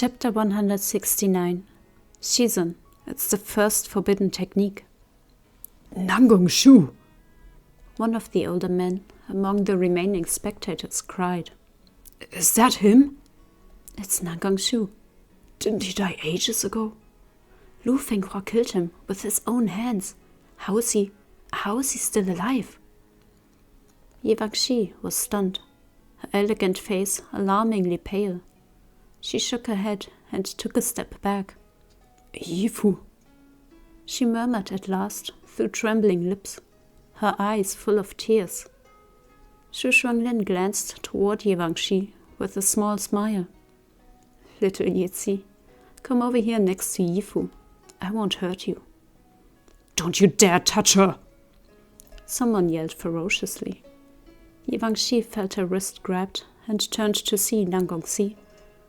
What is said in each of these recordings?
Chapter 169. Shizun. It's the first forbidden technique. Nangong Liu! One of the older men among the remaining spectators cried. Is that him? It's Nangong Liu. Didn't he die ages ago? Lu Fenghua killed him with his own hands. How is he still alive? Yivangxi was stunned, her elegant face alarmingly pale. She shook her head and took a step back. Yifu, she murmured at last through trembling lips, her eyes full of tears. Xu Shuanglin glanced toward Yivangxi with a small smile. Little Yizi, come over here next to Yifu. I won't hurt you. Don't you dare touch her! Someone yelled ferociously. Yivangxi felt her wrist grabbed and turned to see Nangong Liu,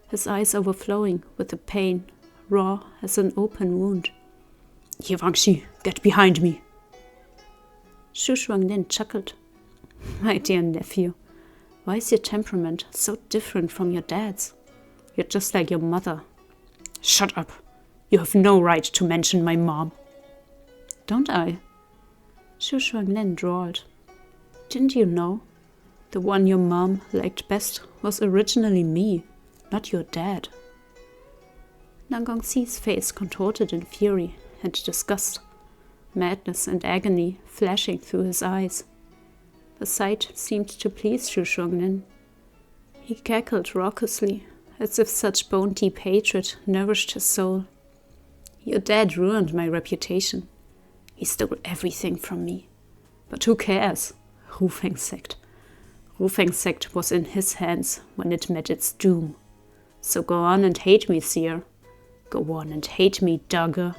his eyes overflowing with the pain, raw as an open wound. Yivangxi, get behind me! Xu Shuanglin chuckled. My dear nephew, why is your temperament so different from your dad's? You're just like your mother. Shut up! You have no right to mention my mom. Don't I? Xu Shuanglin drawled. Didn't you know? The one your mom liked best was originally me, not your dad. Nangong Liu's face contorted in fury and disgust, madness and agony flashing through his eyes. The sight seemed to please Xu Shuanglin. He cackled raucously, as if such bone-deep hatred nourished his soul. Your dad ruined my reputation. He stole everything from me. But who cares? Rufeng sect. Rufeng sect was in his hands when it met its doom. So go on and hate me, seer. Go on and hate me, dogger.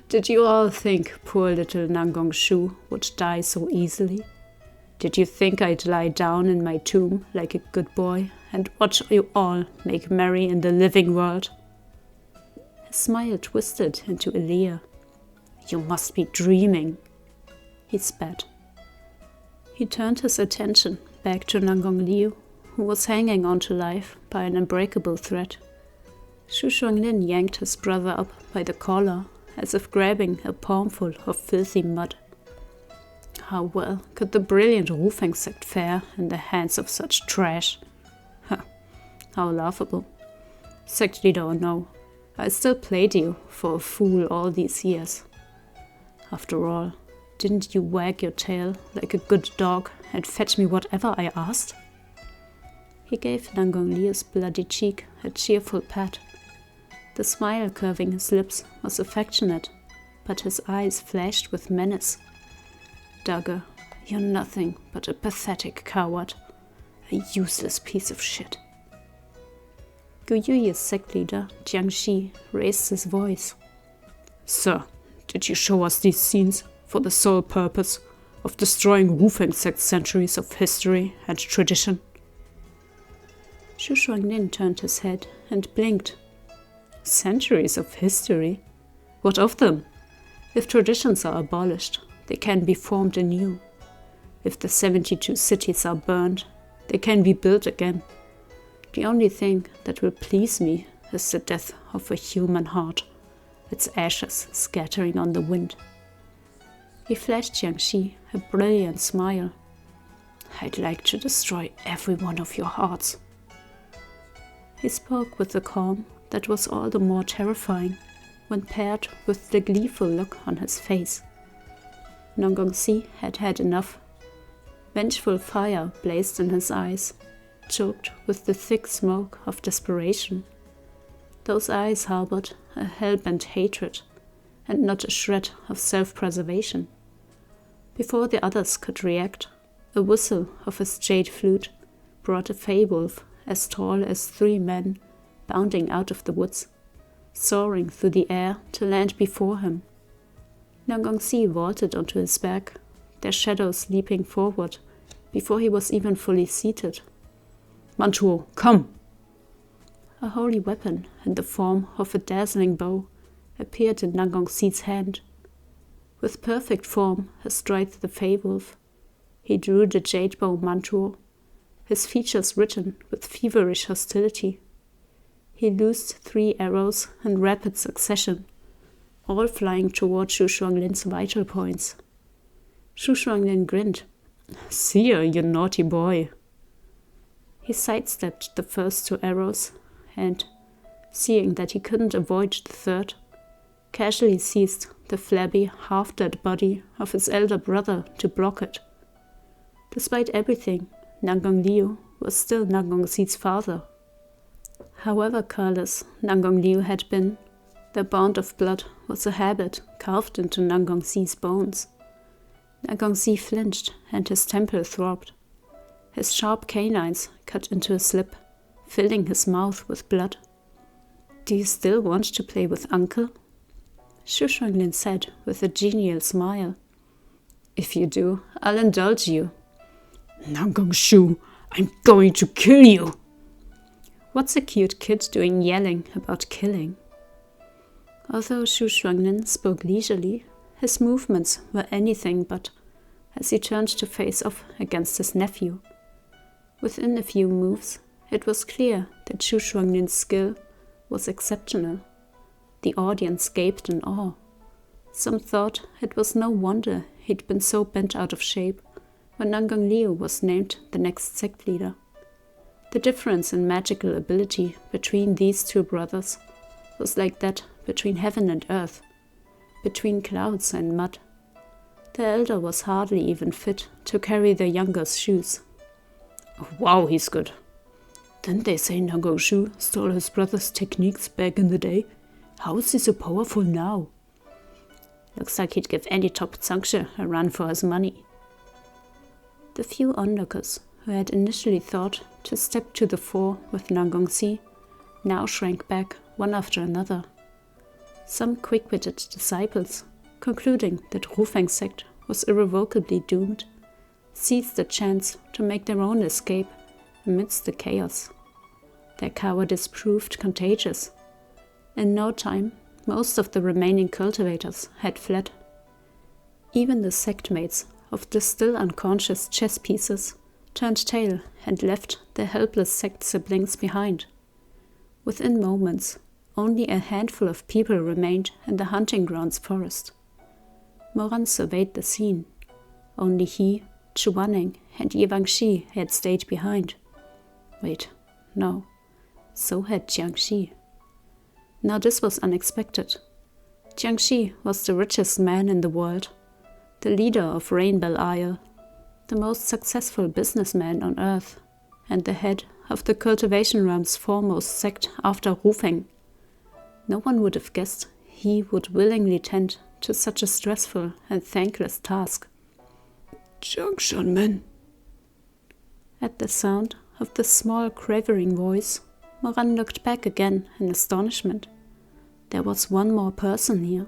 Did you all think poor little Nangong Liu would die so easily? Did you think I'd lie down in my tomb like a good boy and watch you all make merry in the living world? His smile twisted into a leer. You must be dreaming, he spat. He turned his attention back to Nangong Liu, who was hanging on to life by an unbreakable thread. Xu Shuanglin yanked his brother up by the collar, as if grabbing a palmful of filthy mud. How well could the brilliant Rufeng sect fare in the hands of such trash? How laughable. Sect leader or no, I still played you for a fool all these years. After all, didn't you wag your tail like a good dog and fetch me whatever I asked? He gave Nangong Liu's bloody cheek a cheerful pat. The smile curving his lips was affectionate, but his eyes flashed with menace. Dogger, you're nothing but a pathetic coward, a useless piece of shit. Guyuye's sect leader, Jiangxi, raised his voice. Sir, did you show us these scenes for the sole purpose of destroying Rufeng sect's centuries of history and tradition? Xu Shuanglin turned his head and blinked. Centuries of history? What of them? If traditions are abolished, they can be formed anew. If the 72 cities are burned, they can be built again. The only thing that will please me is the death of a human heart, its ashes scattering on the wind. He flashed Jiangxi a brilliant smile. I'd like to destroy every one of your hearts. He spoke with a calm that was all the more terrifying when paired with the gleeful look on his face. Nangong Liu had had enough. Vengeful fire blazed in his eyes, choked with the thick smoke of desperation. Those eyes harbored a hell-bent hatred, and not a shred of self-preservation. Before the others could react, a whistle of his jade flute brought a fey-wolf as tall as 3 men bounding out of the woods, soaring through the air to land before him. Nangong Liu vaulted onto his back, their shadows leaping forward before he was even fully seated. Mantuo, come! A holy weapon in the form of a dazzling bow appeared in Nangong Liu's hand. With perfect form astride the fey-wolf, he drew the jade bow Mantuo, his features written with feverish hostility. He loosed 3 arrows in rapid succession, all flying toward Xu Shuanglin's vital points. Xu Shuanglin grinned. "See ya, you naughty boy." He sidestepped the first 2 arrows and, seeing that he couldn't avoid the third, casually seized the flabby, half-dead body of his elder brother to block it. Despite everything, Nangong Liu was still Nangong Xi's father. However careless Nangong Liu had been, the bond of blood was a habit carved into Nangong Xi's bones. Nangong Xi flinched and his temple throbbed. His sharp canines cut into his lip, filling his mouth with blood. "Do you still want to play with Uncle?" Xu Shuanglin said with a genial smile. "If you do, I'll indulge you." "Nangong Shu, I'm going to kill you!" What's a cute kid doing yelling about killing? Although Xu Shuanglin spoke leisurely, his movements were anything but, as he turned to face off against his nephew. Within a few moves, it was clear that Xu Shuanglin's skill was exceptional. The audience gaped in awe. Some thought it was no wonder he'd been so bent out of shape when Nangong Liu was named the next sect leader. The difference in magical ability between these 2 brothers was like that between heaven and earth, between clouds and mud. The elder was hardly even fit to carry the younger's shoes. "Wow, he's good. Didn't they say Nangong Shu stole his brother's techniques back in the day? How is he so powerful now?" "Looks like he'd give any top Zhangshi a run for his money." The few onlookers who had initially thought to step to the fore with Nangong Xi now shrank back one after another. Some quick-witted disciples, concluding that Rufeng's sect was irrevocably doomed, seized the chance to make their own escape amidst the chaos. Their cowardice proved contagious. In no time, most of the remaining cultivators had fled. Even the sectmates of the still unconscious chess pieces turned tail and left their helpless sect siblings behind. Within moments, only a handful of people remained in the hunting grounds forest. Moran surveyed the scene. Only he, Chuaning, and Yivangxi had stayed behind. Wait, no. So had Jiangxi. Now this was unexpected. Jiangxi was the richest man in the world, the leader of Rainbell Isle, the most successful businessman on earth, and the head of the cultivation realm's foremost sect after Rufeng. No one would have guessed he would willingly tend to such a stressful and thankless task. "Junction men." At the sound of the small quavering voice, Moran looked back again in astonishment. There was one more person here.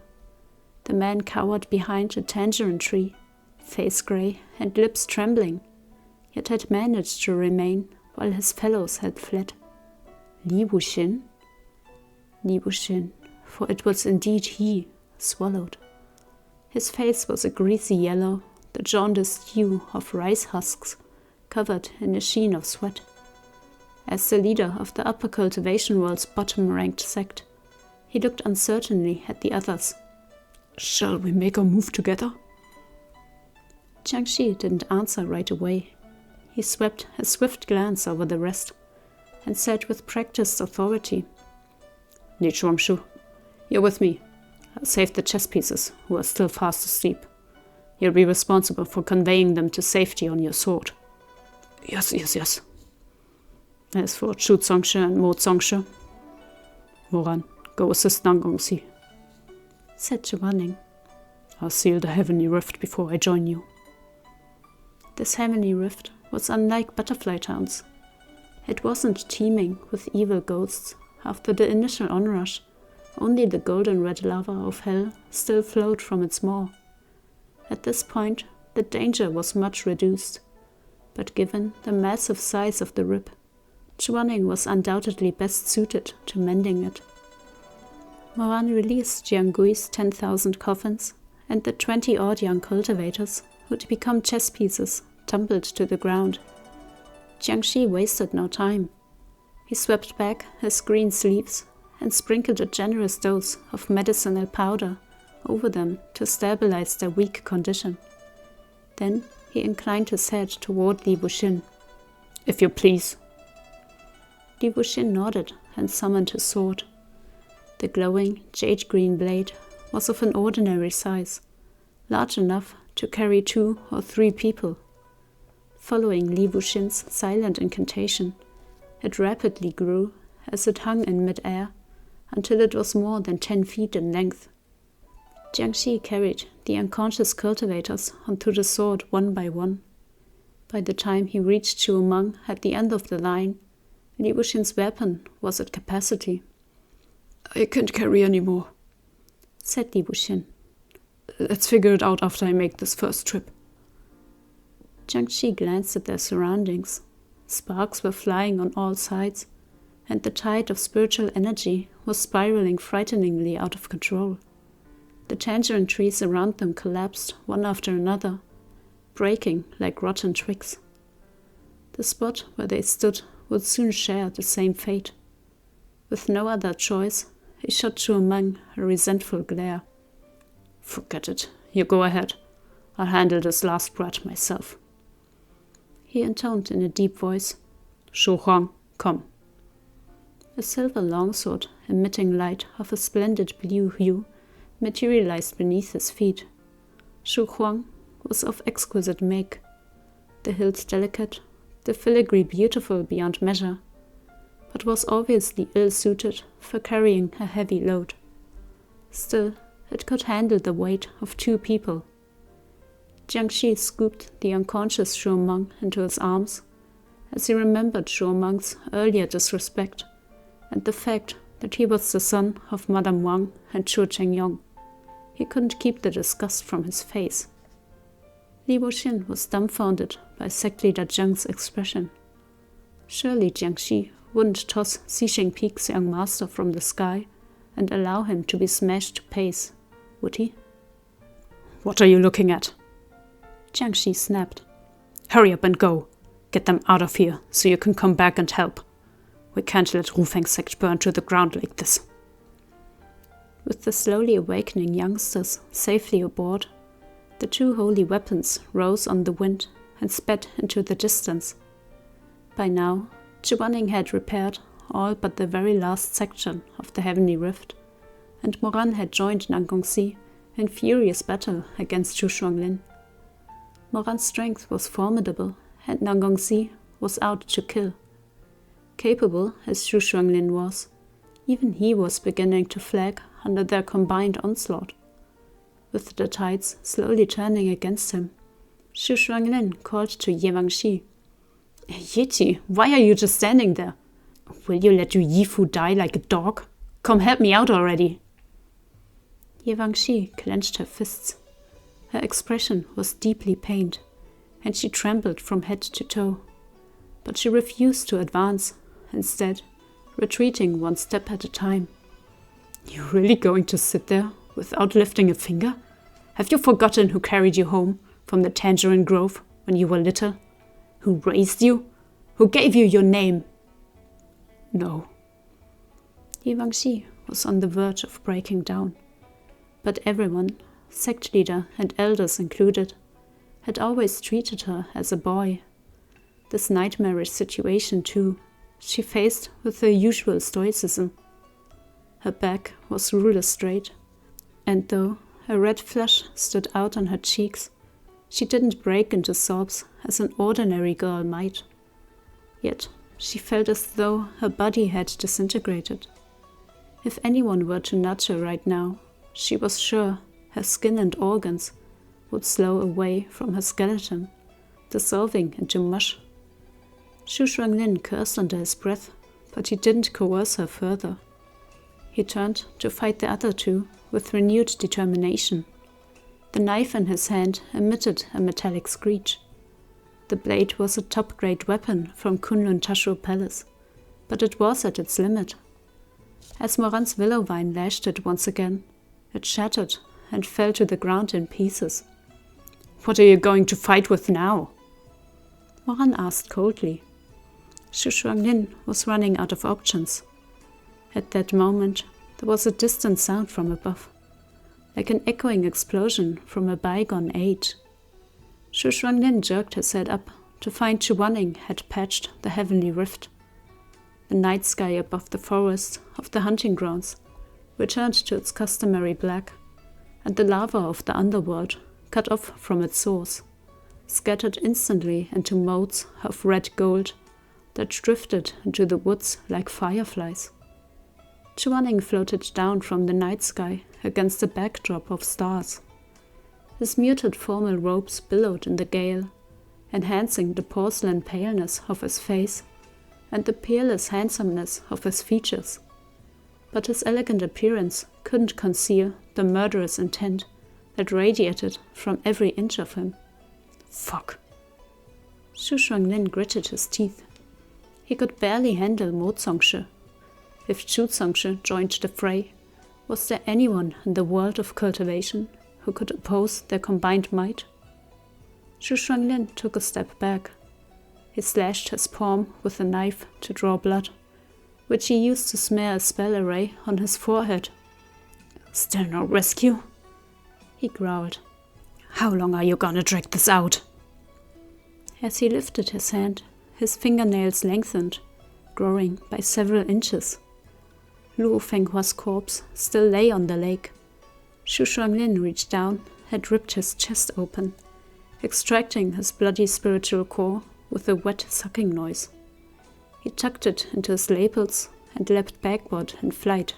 The man cowered behind a tangerine tree, face grey and lips trembling, yet had managed to remain while his fellows had fled. Li Wuxin? Li Wuxin, for it was indeed he, swallowed. His face was a greasy yellow, the jaundiced hue of rice husks, covered in a sheen of sweat. As the leader of the upper cultivation world's bottom-ranked sect, he looked uncertainly at the others. "Shall we make a move together?" Jiangxi didn't answer right away. He swept a swift glance over the rest and said with practiced authority, "Li Chuangshu, you're with me. I'll save the chess pieces who are still fast asleep. You'll be responsible for conveying them to safety on your sword." Yes. As for Chu Zhangshi and Mo Zhangshi, Moran, go assist Nangong Xi, said Chuaning. "I'll seal the heavenly rift before I join you." This heavenly rift was unlike butterfly towns. It wasn't teeming with evil ghosts. After the initial onrush, only the golden red lava of hell still flowed from its maw. At this point, the danger was much reduced, but given the massive size of the rip, Chuaning was undoubtedly best suited to mending it. Moran released Jiangui's 10,000 coffins, and the 20-odd young cultivators who'd become chess pieces tumbled to the ground. Jiangxi wasted no time. He swept back his green sleeves and sprinkled a generous dose of medicinal powder over them to stabilize their weak condition. Then he inclined his head toward Li Wuxin. "If you please." Li Wuxin nodded and summoned his sword. The glowing jade-green blade was of an ordinary size, large enough to carry 2 or 3 people. Following Li Wuxin's silent incantation, it rapidly grew as it hung in mid-air until it was more than 10 feet in length. Jiangxi carried the unconscious cultivators onto the sword one by one. By the time he reached Zhu Meng at the end of the line, Li Wuxin's weapon was at capacity. "I can't carry any more," said Li Wuxin. "Let's figure it out after I make this first trip." Jiangxi glanced at their surroundings. Sparks were flying on all sides, and the tide of spiritual energy was spiraling frighteningly out of control. The tangerine trees around them collapsed one after another, breaking like rotten twigs. The spot where they stood would soon share the same fate. With no other choice, he shot Zhu Meng a resentful glare. "Forget it. You go ahead. I'll handle this last brat myself." He intoned in a deep voice, "Shu Huang, come." A silver longsword, emitting light of a splendid blue hue, materialized beneath his feet. Shu Huang was of exquisite make, the hilt delicate, the filigree beautiful beyond measure, but was obviously ill-suited for carrying a heavy load. Still, it could handle the weight of 2 people. Jiangxi scooped the unconscious Zhu Meng into his arms as he remembered Zhu Meng's earlier disrespect and the fact that he was the son of Madame Wang and Zhu Chengyong. He couldn't keep the disgust from his face. Li Wuxin was dumbfounded by sect leader Zheng's expression. Surely Jiangxi wouldn't toss Xi Jinping's young master from the sky and allow him to be smashed to pace, would he? "What are you looking at?" Jiangxi snapped. "Hurry up and go. Get them out of here so you can come back and help. We can't let Rufeng's sect burn to the ground like this." With the slowly awakening youngsters safely aboard, the 2 holy weapons rose on the wind and sped into the distance. By now, Zhuaning had repaired all but the very last section of the heavenly rift, and Moran had joined Nangong Liu in furious battle against Xu Shuanglin. Moran's strength was formidable, and Nangong Liu was out to kill. Capable as Xu Shuanglin was, even he was beginning to flag under their combined onslaught. With the tides slowly turning against him, Xu Shuanglin called to Ye Wangxi. "Yeti, why are you just standing there? Will you let your Yifu die like a dog? Come help me out already." Ye Wangxi clenched her fists. Her expression was deeply pained, and she trembled from head to toe. But she refused to advance, instead retreating one step at a time. "You're really going to sit there without lifting a finger? Have you forgotten who carried you home from the Tangerine Grove when you were little? Who raised you? Who gave you your name?" "No." Ye Wangxi was on the verge of breaking down. But everyone, sect leader and elders included, had always treated her as a boy. This nightmarish situation, too, she faced with her usual stoicism. Her back was ruler straight, and though a red flush stood out on her cheeks, she didn't break into sobs as an ordinary girl might. Yet she felt as though her body had disintegrated. If anyone were to nudge her right now, she was sure her skin and organs would slow away from her skeleton, dissolving into mush. Xu Shuanglin cursed under his breath, but he didn't coerce her further. He turned to fight the other 2 with renewed determination. The knife in his hand emitted a metallic screech. The blade was a top-grade weapon from Kunlun Tashu Palace, but it was at its limit. As Moran's willow vine lashed it once again, it shattered and fell to the ground in pieces. "What are you going to fight with now?" Moran asked coldly. Xu Shuanglin was running out of options. At that moment, there was a distant sound from above, like an echoing explosion from a bygone age. Xu Shuanglin jerked his head up to find Xu Wanning had patched the heavenly rift. The night sky above the forest of the hunting grounds returned to its customary black, and the lava of the underworld, cut off from its source, scattered instantly into motes of red gold that drifted into the woods like fireflies. Xu Wanning floated down from the night sky against a backdrop of stars. His muted formal robes billowed in the gale, enhancing the porcelain paleness of his face and the peerless handsomeness of his features. But his elegant appearance couldn't conceal the murderous intent that radiated from every inch of him. Fuck. Xu Shuanglin gritted his teeth. He could barely handle Mo Zongshi. If Zhu Zongshi joined the fray, was there anyone in the world of cultivation who could oppose their combined might? Xu Shuanglin took a step back. He slashed his palm with a knife to draw blood, which he used to smear a spell array on his forehead. Still no rescue? He growled. How long are you gonna drag this out? As he lifted his hand, his fingernails lengthened, growing by several inches. Luo Fenghua's corpse still lay on the lake. Xu Shuanglin reached down and ripped his chest open, extracting his bloody spiritual core with a wet sucking noise. He tucked it into his lapels and leapt backward in flight.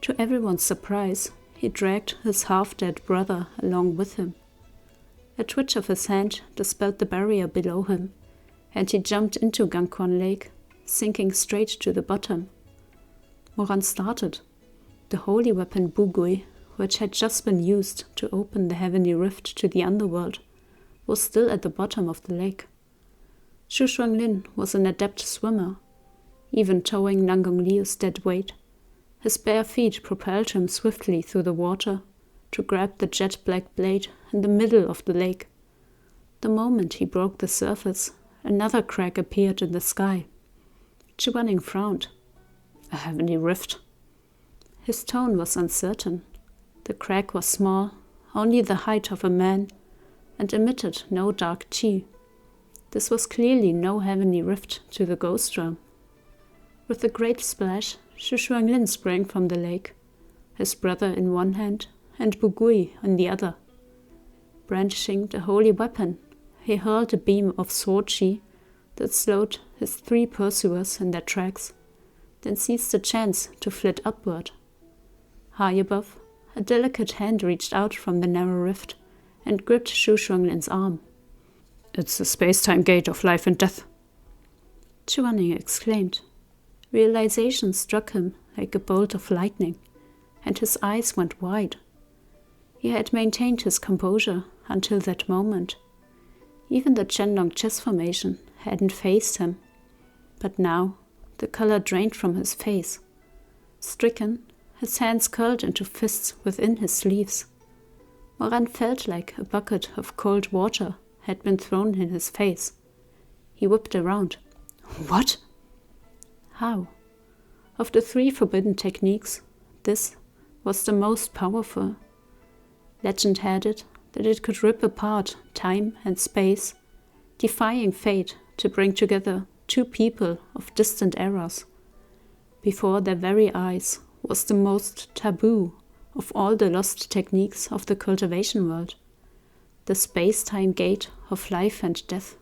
To everyone's surprise, he dragged his half-dead brother along with him. A twitch of his hand dispelled the barrier below him, and he jumped into Gangquan Lake, sinking straight to the bottom. Moran started. The holy weapon Bugui, which had just been used to open the heavenly rift to the underworld, was still at the bottom of the lake. Xu Shuanglin was an adept swimmer. Even towing Nangong Liu's dead weight, his bare feet propelled him swiftly through the water to grab the jet-black blade in the middle of the lake. The moment he broke the surface, another crack appeared in the sky. Xu Wanning frowned. A heavenly rift. His tone was uncertain. The crack was small, only the height of a man, and emitted no dark qi. This was clearly no heavenly rift to the ghost realm. With a great splash, Xu Shuanglin sprang from the lake, his brother in one hand and Bugui in the other. Brandishing the holy weapon, he hurled a beam of sword qi that slowed his 3 pursuers in their tracks, then seized the chance to flit upward. High above, a delicate hand reached out from the narrow rift and gripped Xu Shuanglin's arm. It's the space-time gate of life and death, Xu Wanning exclaimed. Realization struck him like a bolt of lightning, and his eyes went wide. He had maintained his composure until that moment. Even the Chenlong chess formation hadn't fazed him. But now, the color drained from his face. Stricken, his hands curled into fists within his sleeves. Moran felt like a bucket of cold water had been thrown in his face. He whipped around. What? How? Of the 3 forbidden techniques, this was the most powerful. Legend had it that it could rip apart time and space, defying fate to bring together 2 people of distant eras. Before their very eyes was the most taboo of all the lost techniques of the cultivation world, the space-time gate of life and death.